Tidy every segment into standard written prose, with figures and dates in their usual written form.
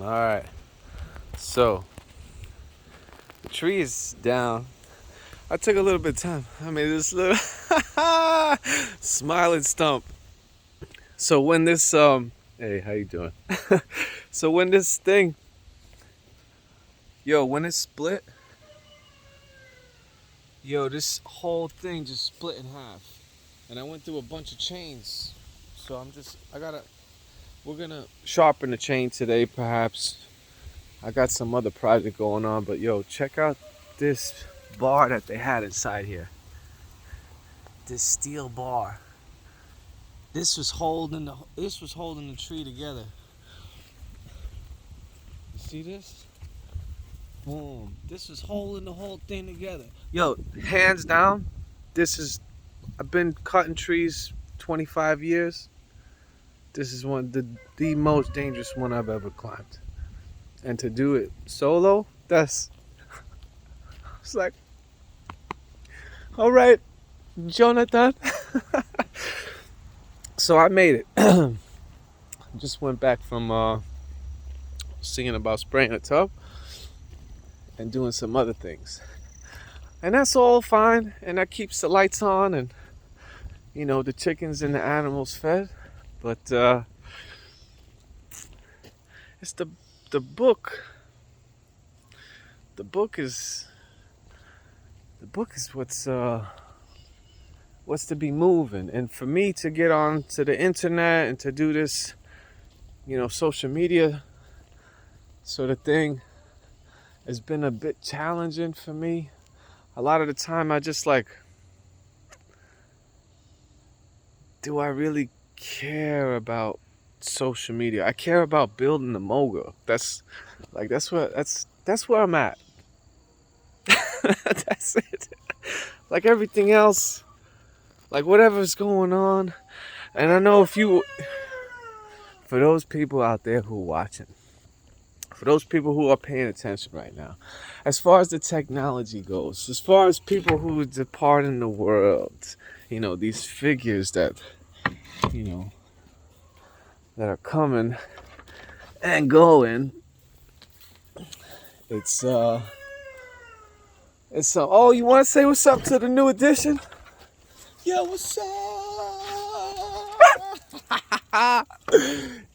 All right. So the tree is down. I took a little bit of time. I made this little smiling stump. So when this hey, how you doing? So when this thing, when it split, this whole thing just split in half, and I went through a bunch of chains. So we're gonna sharpen the chain today, perhaps. I got some other project going on, but check out this bar that they had inside here. This steel bar. This was holding the tree together. You see this? Boom. This was holding the whole thing together. Hands down, I've been cutting trees 25 years. This is the most dangerous one I've ever climbed. And to do it solo, it's like, all right, Jonathan. So I made it. Just went back from singing about spraying a tub and doing some other things. And that's all fine, and that keeps the lights on and the chickens and the animals fed. But it's the book. The book is what's to be moving. And for me to get on to the internet and to do this, social media sort of thing has been a bit challenging for me. A lot of the time I just do I really care about social media? I care about building the MOGA. That's where I'm at. That's it. Like everything else, like whatever's going on. And I know for those people out there who are watching, for those people who are paying attention right now, as far as the technology goes, as far as people who depart in the world, these figures that are coming and going, oh, you want to say what's up to the new edition? Yo, what's up?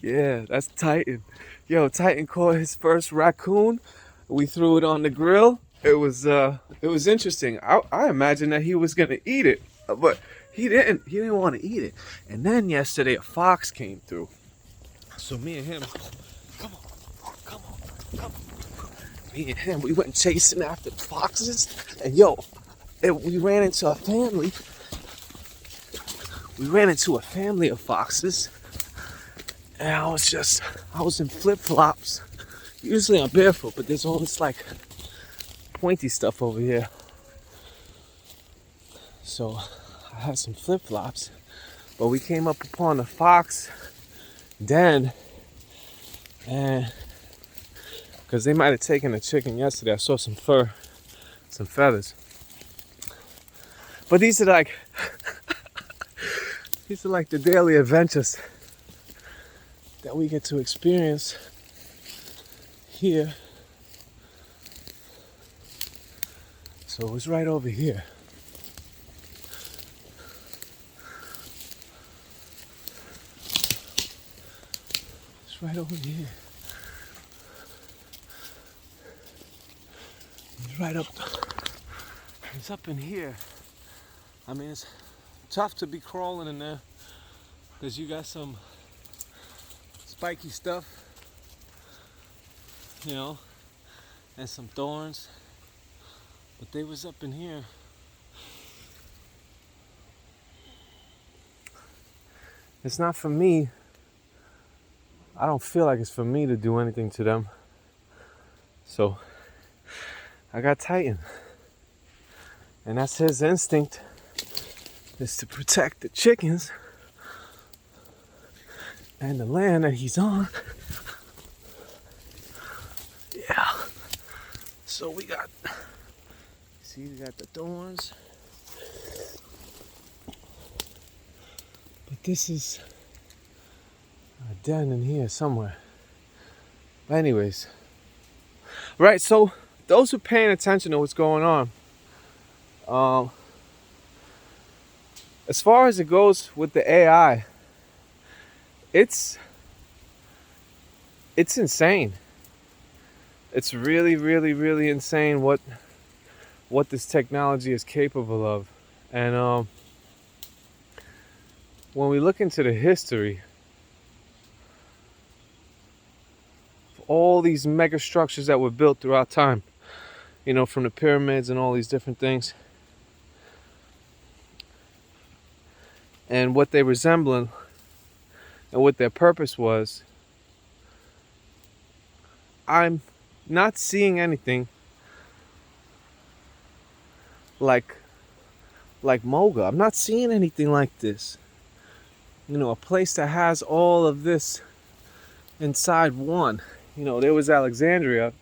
Yeah, that's Titan. Titan caught his first raccoon. We threw it on the grill. It was interesting. I imagined that he was gonna eat it, but he didn't. He didn't want to eat it. And then yesterday a fox came through. So me and him, come on. Me and him, we went chasing after foxes, and we ran into a family. We ran into a family of foxes, and I was in flip-flops. Usually I'm barefoot, but there's all this pointy stuff over here. So I had some flip-flops, but we came up upon a fox den, and because they might have taken a chicken yesterday. I saw some fur, some feathers. But these are like the daily adventures that we get to experience here. So it was right over here. It's right over here. It's right up. It's up in here. I mean, it's tough to be crawling in there because you got some spiky stuff, and some thorns. But they was up in here. It's not for me. I don't feel like it's for me to do anything to them. So I got Titan. And that's his instinct, is to protect the chickens and the land that he's on. Yeah. So we got the thorns. But this is a den in here somewhere. Anyways, right, so those who are paying attention to what's going on, as far as it goes with the AI, it's insane. It's really, really, really insane what this technology is capable of. And when we look into the history of all these mega structures that were built throughout time, from the pyramids and all these different things, and what they resemble and what their purpose was, I'm not seeing anything like MOGA. I'm not seeing anything like this. A place that has all of this inside one. There was Alexandria.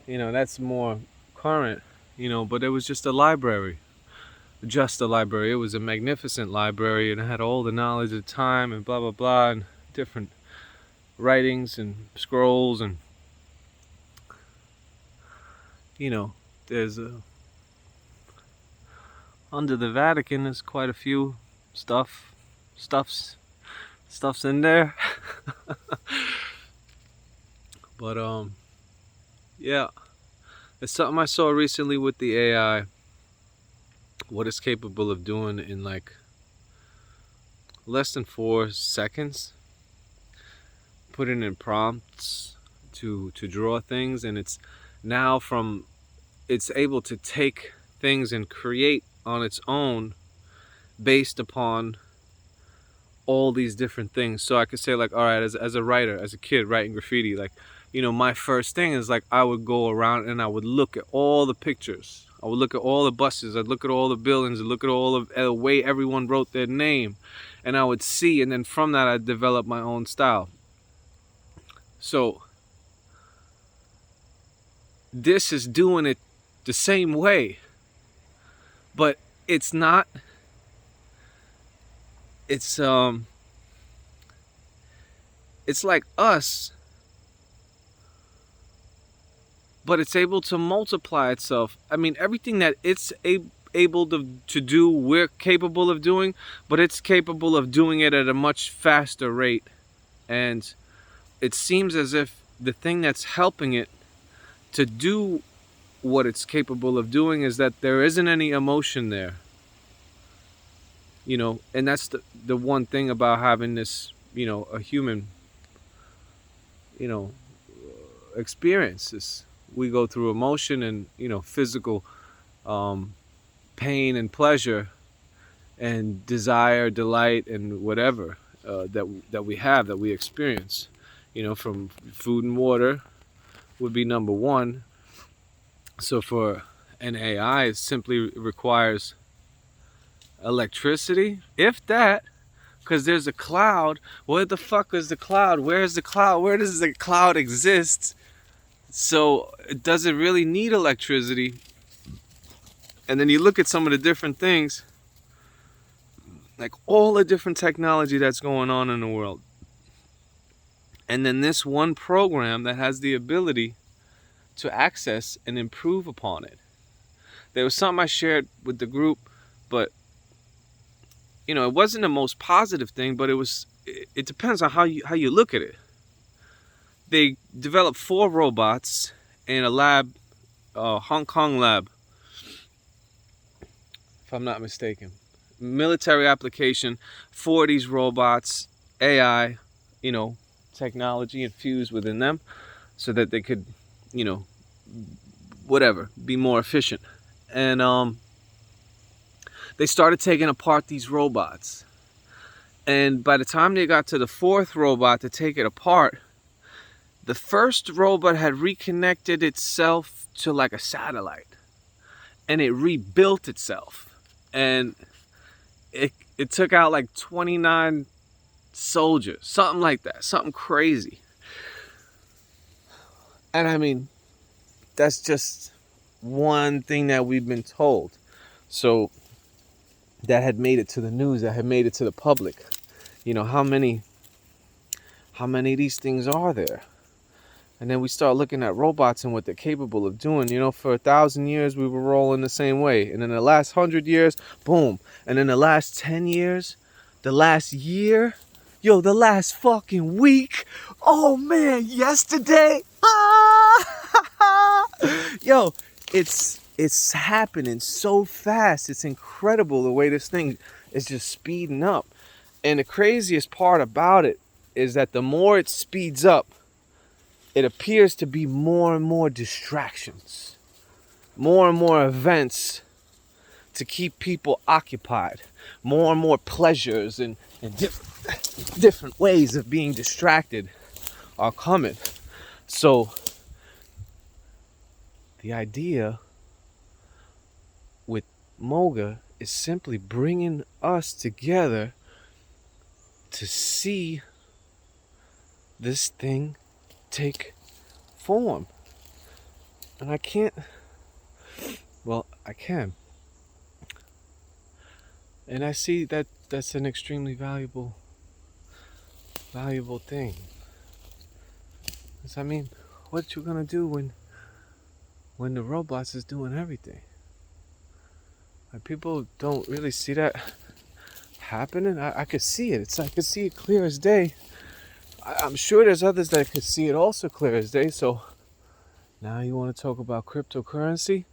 That's more current. But it was just a library. Just a library. It was a magnificent library, and it had all the knowledge of the time and blah blah blah, and different writings and scrolls, and there's under the Vatican there's quite a few stuffs in there. But yeah, it's something I saw recently with the AI, what it's capable of doing in like less than 4 seconds, putting in prompts to draw things, and it's able to take things and create on its own based upon all these different things. So I could say, like, all right, as a writer, as a kid writing graffiti, like, my first thing is like I would go around and I would look at all the pictures. I would look at all the buses. I'd look at all the buildings. I'd look at all of the way everyone wrote their name, and I would see, and then from that I'd develop my own style. So this is doing it the same way, but it's not. It's like us, but it's able to multiply itself. I mean, everything that it's able to do, we're capable of doing, but it's capable of doing it at a much faster rate. And it seems as if the thing that's helping it to do what it's capable of doing is that there isn't any emotion there. And that's the one thing about having this, a human, experience. We go through emotion and, physical pain and pleasure and desire, delight, and whatever that we experience. From food and water would be number one. So for an AI, it simply requires electricity, if that, because there's a cloud. Where the fuck is the cloud? Where's the cloud? Where does the cloud exist? So does it really need electricity? And then you look at some of the different things, like all the different technology that's going on in the world, and then this one program that has the ability to access and improve upon it. There was something I shared with the group, but it wasn't the most positive thing, but it depends on how you look at it. They developed 4 robots in a lab, Hong Kong lab, if I'm not mistaken. Military application for these robots, AI, technology infused within them, so that they could, be more efficient. And they started taking apart these robots. And by the time they got to the 4th robot to take it apart, the first robot had reconnected itself to like a satellite, and it rebuilt itself. And it took out like 29 soldiers, something like that, something crazy. And I mean, that's just one thing that we've been told. So that had made it to the news, that had made it to the public. how many of these things are there? And then we start looking at robots and what they're capable of doing. You know, for 1,000 years, we were rolling the same way. And in the last 100 years, boom. And in the last 10 years, the last year, yo, the last fucking week. Oh, man, yesterday. Ah! Yo, it's happening so fast. It's incredible the way this thing is just speeding up. And the craziest part about it is that the more it speeds up, it appears to be more and more distractions, more and more events to keep people occupied, more and more pleasures and different ways of being distracted are coming. So the idea with MOGA is simply bringing us together to see this thing take form. And I can't, well, I can. And I see that that's an extremely valuable thing. 'Cause I mean, what you gonna do when the robots is doing everything? Like, people don't really see that happening. I could see it. I could see it clear as day. I'm sure there's others that could see it also clear as day. So now you want to talk about cryptocurrency?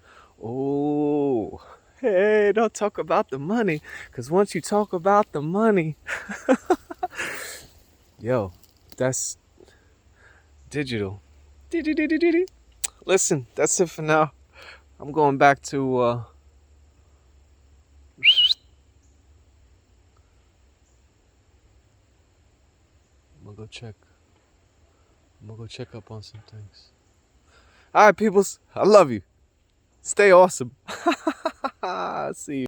Oh, hey, don't talk about the money. Because once you talk about the money, yo, that's digital. Listen, that's it for now. I'm going back to I'm gonna go check up on some things. All right, peoples, I love you. Stay awesome. See you.